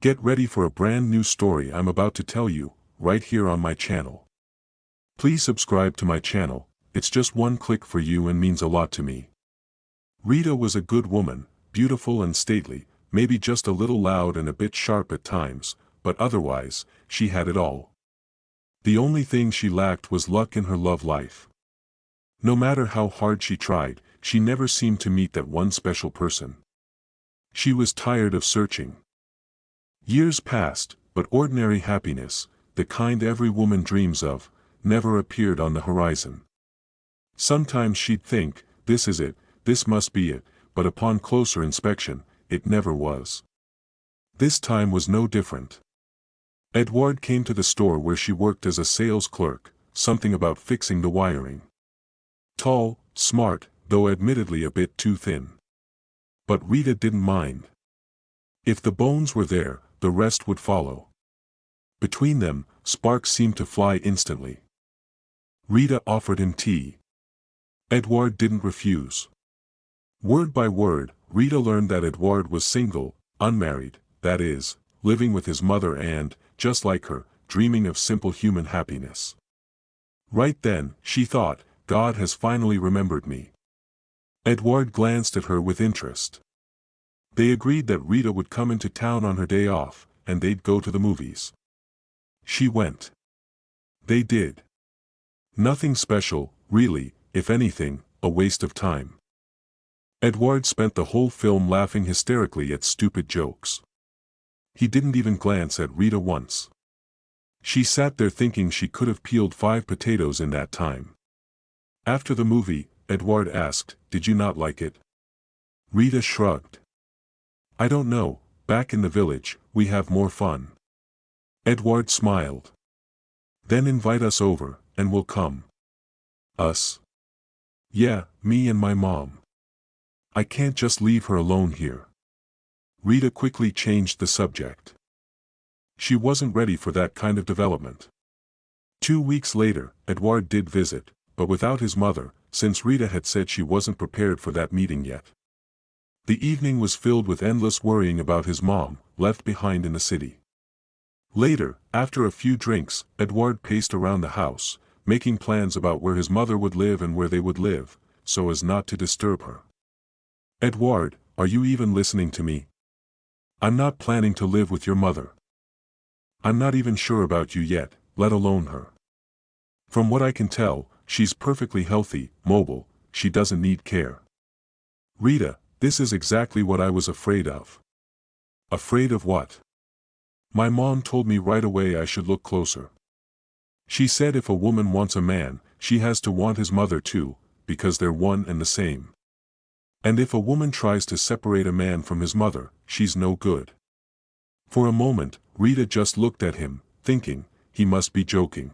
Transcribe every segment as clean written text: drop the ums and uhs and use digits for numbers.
Get ready for a brand new story I'm about to tell you, right here on my channel. Please subscribe to my channel, it's just one click for you and means a lot to me. Rita was a good woman, beautiful and stately, maybe just a little loud and a bit sharp at times, but otherwise, she had it all. The only thing she lacked was luck in her love life. No matter how hard she tried, she never seemed to meet that one special person. She was tired of searching. Years passed, but ordinary happiness, the kind every woman dreams of, never appeared on the horizon. Sometimes she'd think, this is it, this must be it, but upon closer inspection, it never was. This time was no different. Edward came to the store where she worked as a sales clerk, something about fixing the wiring. Tall, smart, though admittedly a bit too thin. But Rita didn't mind. If the bones were there, the rest would follow. Between them, sparks seemed to fly instantly. Rita offered him tea. Edward didn't refuse. Word by word, Rita learned that Edward was single, unmarried, that is, living with his mother and, just like her, dreaming of simple human happiness. Right then, she thought, God has finally remembered me. Edward glanced at her with interest. They agreed that Rita would come into town on her day off, and they'd go to the movies. She went. They did. Nothing special, really, if anything, a waste of time. Edward spent the whole film laughing hysterically at stupid jokes. He didn't even glance at Rita once. She sat there thinking she could have peeled 5 potatoes in that time. After the movie, Edward asked, "Did you not like it?" Rita shrugged. "I don't know, back in the village, we have more fun." Edward smiled. "Then invite us over, and we'll come." "Us?" "Yeah, me and my mom. I can't just leave her alone here." Rita quickly changed the subject. She wasn't ready for that kind of development. 2 weeks later, Edward did visit, but without his mother, since Rita had said she wasn't prepared for that meeting yet. The evening was filled with endless worrying about his mom, left behind in the city. Later, after a few drinks, Edward paced around the house, making plans about where his mother would live and where they would live, so as not to disturb her. "Edward, are you even listening to me? I'm not planning to live with your mother. I'm not even sure about you yet, let alone her. From what I can tell, she's perfectly healthy, mobile, she doesn't need care." "Rita, this is exactly what I was afraid of." "Afraid of what?" "My mom told me right away I should look closer. She said if a woman wants a man, she has to want his mother too, because they're one and the same. And if a woman tries to separate a man from his mother, she's no good." For a moment, Rita just looked at him, thinking, he must be joking.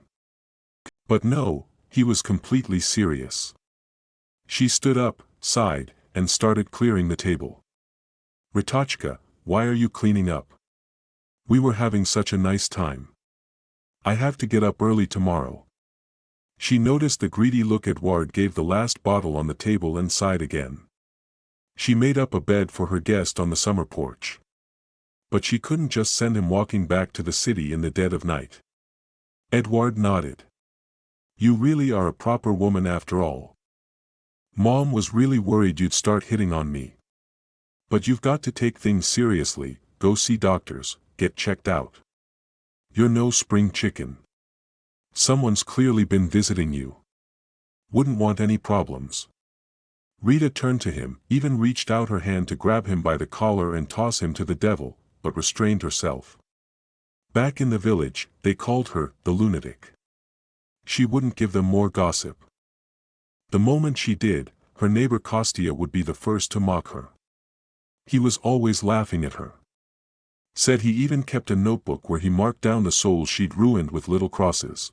But no, he was completely serious. She stood up, sighed, and started clearing the table. "Ritochka, why are you cleaning up? We were having such a nice time. I have to get up early tomorrow." She noticed the greedy look Edward gave the last bottle on the table and sighed again. She made up a bed for her guest on the summer porch. But she couldn't just send him walking back to the city in the dead of night. Edward nodded. "You really are a proper woman after all. Mom was really worried you'd start hitting on me. But you've got to take things seriously, go see doctors, get checked out. You're no spring chicken. Someone's clearly been visiting you. Wouldn't want any problems." Rita turned to him, even reached out her hand to grab him by the collar and toss him to the devil, but restrained herself. Back in the village, they called her the lunatic. She wouldn't give them more gossip. The moment she did, her neighbor Kostya would be the first to mock her. He was always laughing at her. Said he even kept a notebook where he marked down the souls she'd ruined with little crosses.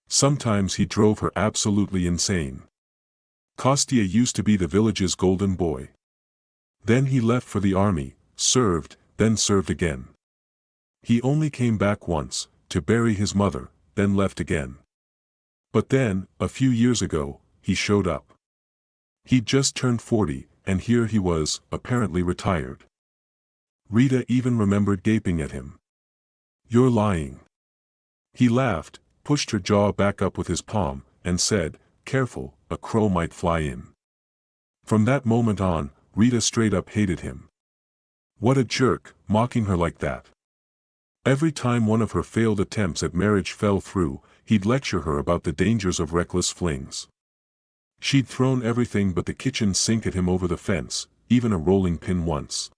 Sometimes he drove her absolutely insane. Kostya used to be the village's golden boy. Then he left for the army, served, then served again. He only came back once, to bury his mother, then left again. But then, a few years ago, he showed up. He'd just turned 40, and here he was, apparently retired. Rita even remembered gaping at him. "You're lying." He laughed, pushed her jaw back up with his palm, and said, "Careful, a crow might fly in." From that moment on, Rita straight up hated him. What a jerk, mocking her like that. Every time one of her failed attempts at marriage fell through, he'd lecture her about the dangers of reckless flings. She'd thrown everything but the kitchen sink at him over the fence, even a rolling pin once.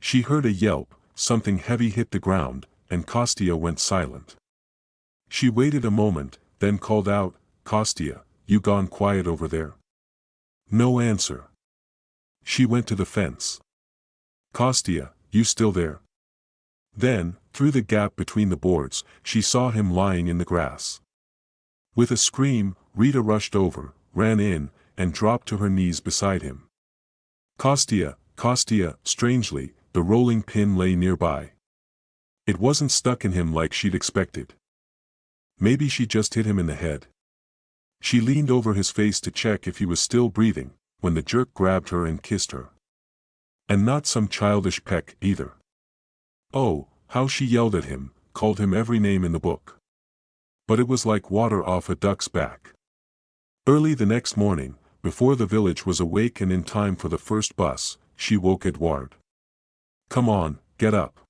She heard a yelp, something heavy hit the ground, and Kostya went silent. She waited a moment, then called out, "Kostya, you gone quiet over there?" No answer. She went to the fence. "Kostya, you still there?" Then, through the gap between the boards, she saw him lying in the grass. With a scream, Rita rushed over, ran in, and dropped to her knees beside him. "Kostya, Kostya," strangely, the rolling pin lay nearby. It wasn't stuck in him like she'd expected. Maybe she just hit him in the head. She leaned over his face to check if he was still breathing, when the jerk grabbed her and kissed her. And not some childish peck, either. Oh, how she yelled at him, called him every name in the book. But it was like water off a duck's back. Early the next morning, before the village was awake and in time for the first bus, she woke Edouard. "Come on, get up.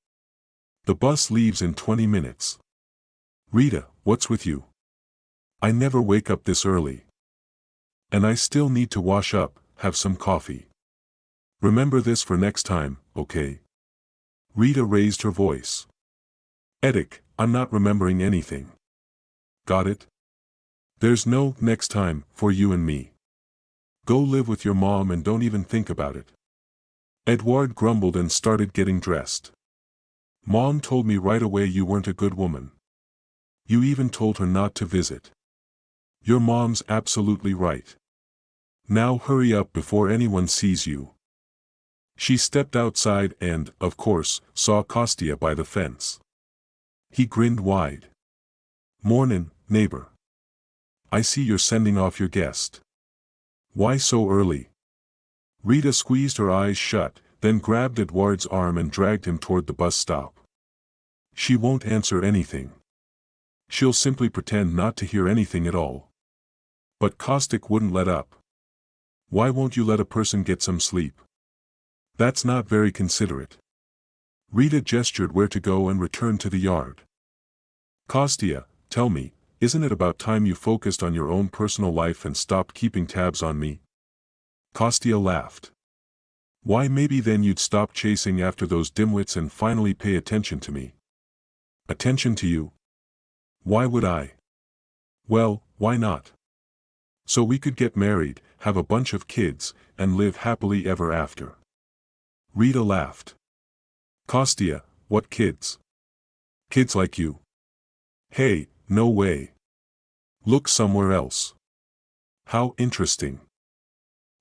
The bus leaves in 20 minutes. "Rita, what's with you? I never wake up this early. And I still need to wash up, have some coffee. Remember this for next time, okay?" Rita raised her voice. "Edic, I'm not remembering anything. Got it? There's no next time for you and me. Go live with your mom and don't even think about it." Edouard grumbled and started getting dressed. "Mom told me right away you weren't a good woman. You even told her not to visit. Your mom's absolutely right. Now hurry up before anyone sees you." She stepped outside and, of course, saw Kostya by the fence. He grinned wide. "Mornin', neighbor. I see you're sending off your guest. Why so early?" Rita squeezed her eyes shut, then grabbed Edouard's arm and dragged him toward the bus stop. "She won't answer anything. She'll simply pretend not to hear anything at all." But Kostik wouldn't let up. "Why won't you let a person get some sleep? That's not very considerate." Rita gestured where to go and returned to the yard. "Kostya, tell me, isn't it about time you focused on your own personal life and stopped keeping tabs on me?" Kostya laughed. "Why, maybe then you'd stop chasing after those dimwits and finally pay attention to me." "Attention to you? Why would I?" "Well, why not? So we could get married, have a bunch of kids, and live happily ever after." Rita laughed. "Kostya, what kids? Kids like you? Hey, no way. Look somewhere else." "How interesting.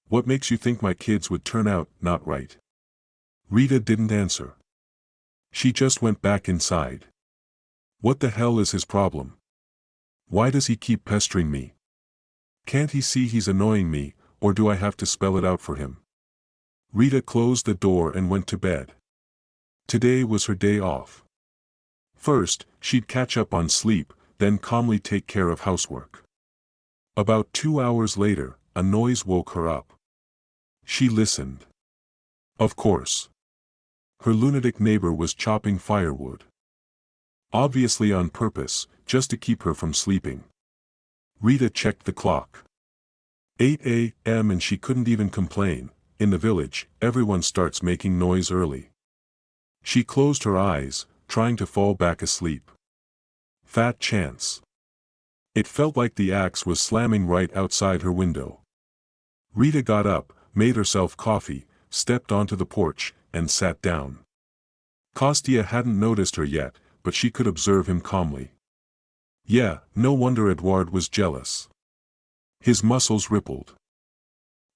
What makes you think my kids would turn out not right?" Rita didn't answer. She just went back inside. What the hell is his problem? Why does he keep pestering me? Can't he see he's annoying me, or do I have to spell it out for him? Rita closed the door and went to bed. Today was her day off. First, she'd catch up on sleep, then calmly take care of housework. About 2 hours later, a noise woke her up. She listened. Of course. Her lunatic neighbor was chopping firewood. Obviously on purpose, just to keep her from sleeping. Rita checked the clock. 8 a.m. and she couldn't even complain. In the village, everyone starts making noise early. She closed her eyes, trying to fall back asleep. Fat chance. It felt like the axe was slamming right outside her window. Rita got up, made herself coffee, stepped onto the porch, and sat down. Kostya hadn't noticed her yet, but she could observe him calmly. Yeah, no wonder Edouard was jealous. His muscles rippled.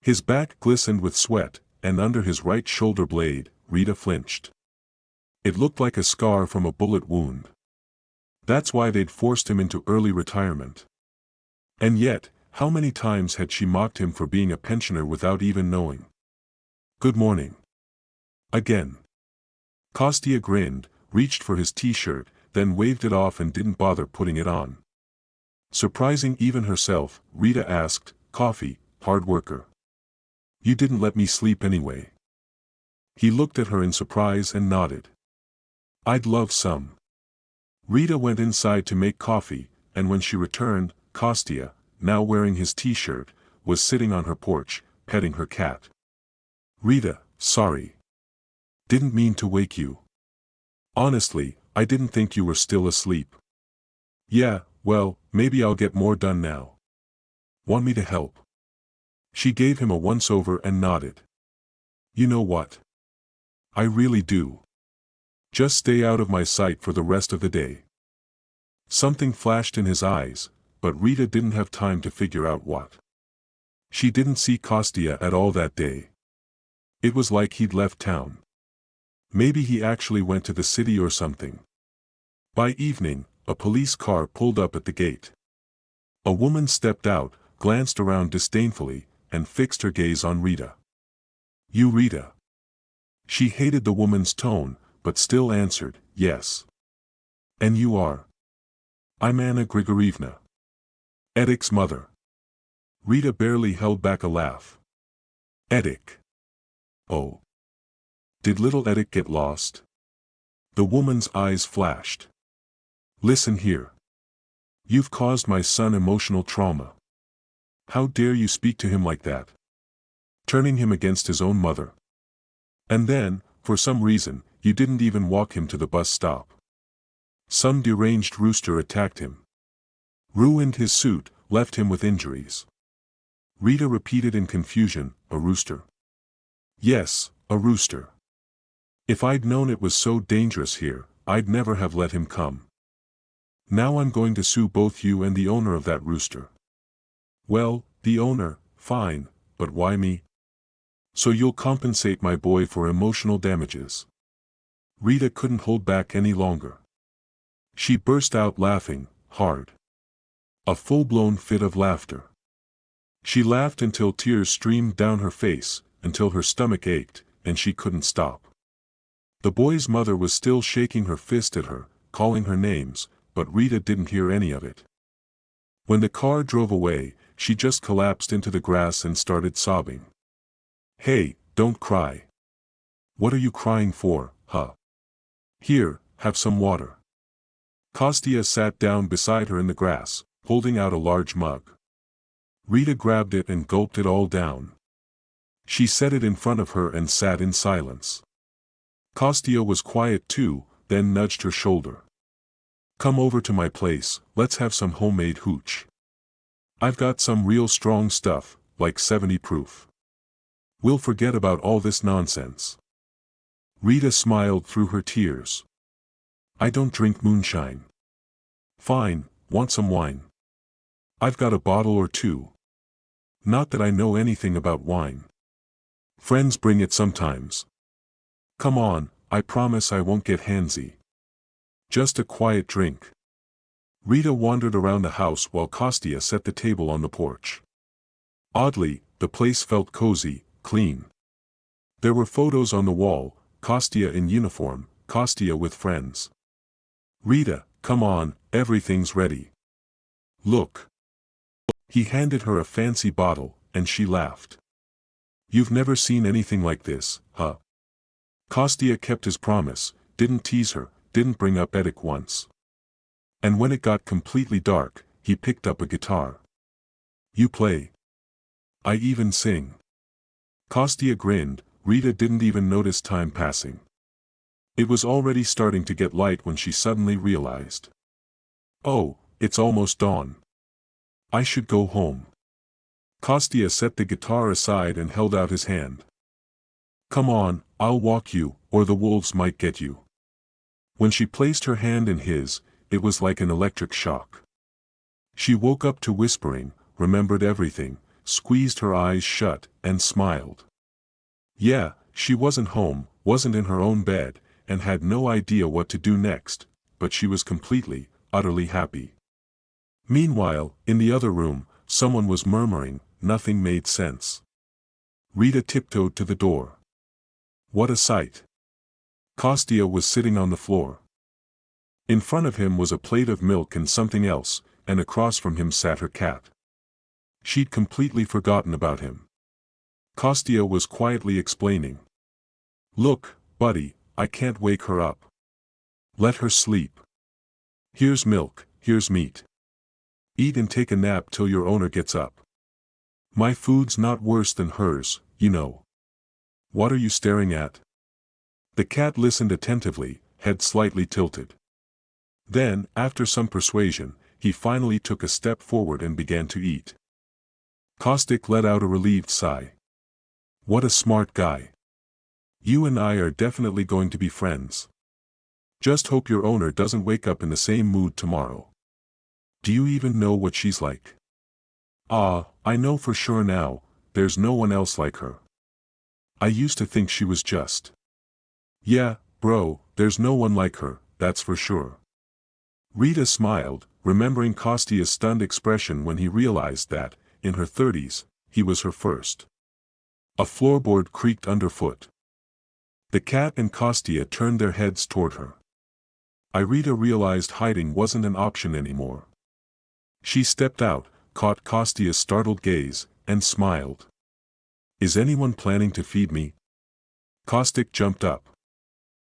His back glistened with sweat, and under his right shoulder blade, Rita flinched. It looked like a scar from a bullet wound. That's why they'd forced him into early retirement. And yet, how many times had she mocked him for being a pensioner without even knowing? "Good morning." Again. Kostya grinned, reached for his t-shirt, then waved it off and didn't bother putting it on. Surprising even herself, Rita asked, "Coffee, hard worker? You didn't let me sleep anyway." He looked at her in surprise and nodded. "I'd love some." Rita went inside to make coffee, and when she returned, Kostya, now wearing his t-shirt, was sitting on her porch, petting her cat. "Rita, sorry. Didn't mean to wake you. Honestly, I didn't think you were still asleep." "Yeah, well, maybe I'll get more done now. Want me to help?" She gave him a once-over and nodded. "You know what? I really do. Just stay out of my sight for the rest of the day." Something flashed in his eyes, but Rita didn't have time to figure out what. She didn't see Kostya at all that day. It was like he'd left town. Maybe he actually went to the city or something. By evening, a police car pulled up at the gate. A woman stepped out, glanced around disdainfully, and fixed her gaze on Rita. "You Rita?" She hated the woman's tone, but still answered, "Yes." "And you are?" "I'm Anna Grigorievna. Edik's mother." Rita barely held back a laugh. "Edik. Oh. Did little Edik get lost?" The woman's eyes flashed. "Listen here. You've caused my son emotional trauma. How dare you speak to him like that? Turning him against his own mother. And then, for some reason, you didn't even walk him to the bus stop. Some deranged rooster attacked him. Ruined his suit, left him with injuries." Rita repeated in confusion, "A rooster?" "Yes, a rooster. If I'd known it was so dangerous here, I'd never have let him come. Now I'm going to sue both you and the owner of that rooster." "Well, the owner, fine, but why me?" "So you'll compensate my boy for emotional damages." Rita couldn't hold back any longer. She burst out laughing, hard. A full-blown fit of laughter. She laughed until tears streamed down her face, until her stomach ached, and she couldn't stop. The boy's mother was still shaking her fist at her, calling her names, but Rita didn't hear any of it. When the car drove away, she just collapsed into the grass and started sobbing. "Hey, don't cry. What are you crying for, huh? Here, have some water." Kostya sat down beside her in the grass, holding out a large mug. Rita grabbed it and gulped it all down. She set it in front of her and sat in silence. Kostya was quiet too, then nudged her shoulder. "Come over to my place, let's have some homemade hooch. I've got some real strong stuff, like 70 proof. We'll forget about all this nonsense." Rita smiled through her tears. "I don't drink moonshine." "Fine, want some wine? I've got a bottle or two. Not that I know anything about wine. Friends bring it sometimes. Come on, I promise I won't get handsy. Just a quiet drink." Rita wandered around the house while Kostya set the table on the porch. Oddly, the place felt cozy, clean. There were photos on the wall, Kostya in uniform, Kostya with friends. "Rita, come on, everything's ready. Look." He handed her a fancy bottle, and she laughed. "You've never seen anything like this, huh?" Kostya kept his promise, didn't tease her, didn't bring up Edik once. And when it got completely dark, he picked up a guitar. "You play?" "I even sing." Kostya grinned. Rita didn't even notice time passing. It was already starting to get light when she suddenly realized. "Oh, it's almost dawn. I should go home." Kostya set the guitar aside and held out his hand. "Come on, I'll walk you, or the wolves might get you." When she placed her hand in his, it was like an electric shock. She woke up to whispering, remembered everything, squeezed her eyes shut, and smiled. Yeah, she wasn't home, wasn't in her own bed, and had no idea what to do next, but she was completely, utterly happy. Meanwhile, in the other room, someone was murmuring, nothing made sense. Rita tiptoed to the door. What a sight! Kostya was sitting on the floor. In front of him was a plate of milk and something else, and across from him sat her cat. She'd completely forgotten about him. Kostya was quietly explaining. "Look, buddy, I can't wake her up. Let her sleep. Here's milk, here's meat. Eat and take a nap till your owner gets up. My food's not worse than hers, you know. What are you staring at?" The cat listened attentively, head slightly tilted. Then, after some persuasion, he finally took a step forward and began to eat. Kostik let out a relieved sigh. "What a smart guy. You and I are definitely going to be friends. Just hope your owner doesn't wake up in the same mood tomorrow. Do you even know what she's like?" "Ah, I know for sure now, there's no one else like her. I used to think she was just..." "Yeah, bro, there's no one like her, that's for sure." Rita smiled, remembering Kostya's stunned expression when he realized that, in her 30s, he was her first. A floorboard creaked underfoot. The cat and Kostya turned their heads toward her. Rita realized hiding wasn't an option anymore. She stepped out, caught Kostya's startled gaze, and smiled. "Is anyone planning to feed me?" Kostik jumped up.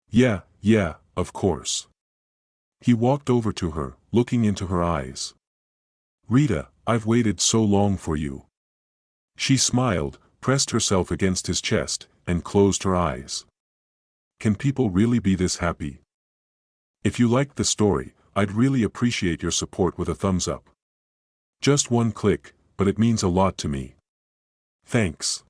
Yeah, of course." He walked over to her, looking into her eyes. "Rita, I've waited so long for you." She smiled, pressed herself against his chest, and closed her eyes. Can people really be this happy? If you liked the story, I'd really appreciate your support with a thumbs up. Just one click, but it means a lot to me. Thanks.